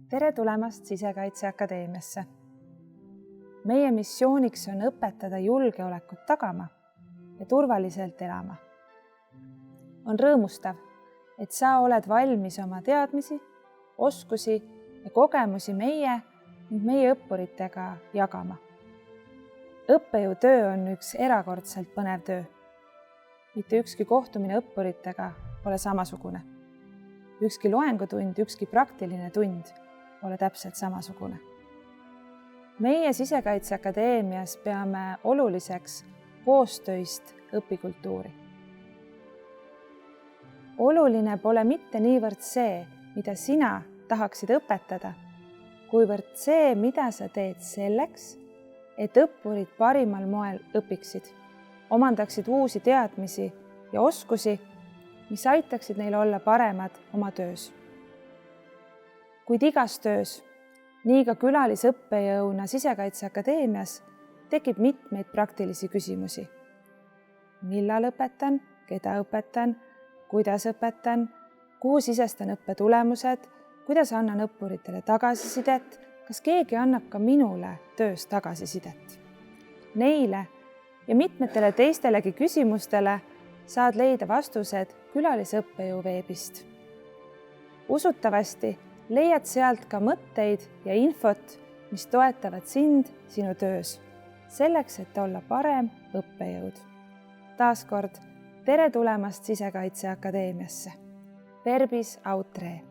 Tere tulemast Sisekaitseakadeemiasse. Meie missiooniks on õpetada julgeolekut tagama ja turvaliselt elama. On rõõmustav, et sa oled valmis oma teadmisi, oskusi ja kogemusi meie ning meie õppuritega jagama. Õppejõutöö on üks erakordselt põnev töö. Mitte ükski kohtumine õppuritega pole samasugune. Ükski loengutund, ükski praktiline tund pole täpselt samasugune. Meie Sisekaitseakadeemias peame oluliseks koostöist õpikultuuri. Oluline pole mitte niivõrd see, mida sina tahaksid õpetada, kuivõrd see, mida sa teed selleks, et õppurid parimal moel õpiksid, omandaksid uusi teadmisi ja oskusi, mis aitaksid neil olla paremad oma töös. Kuid igas töös, nii ka külalisõppejõuna Sisekaitseakadeemias, tekib mitmeid praktilisi küsimusi. Millal õpetan, keda õpetan, kuidas õpetan, kuhu sisestan õppetulemused, kuidas annan õppuritele tagasisidet, kas keegi annab ka minule töös tagasisidet. Neile ja mitmetele teistelegi küsimustele saad leida vastused külalisõppejõu veebist. Usutavasti leiad sealt ka mõtteid ja infot, mis toetavad sind sinu töös, selleks, et olla parem õppejõud. Taaskord tere tulemast Sisekaitseakadeemiasse. Verbis aut re.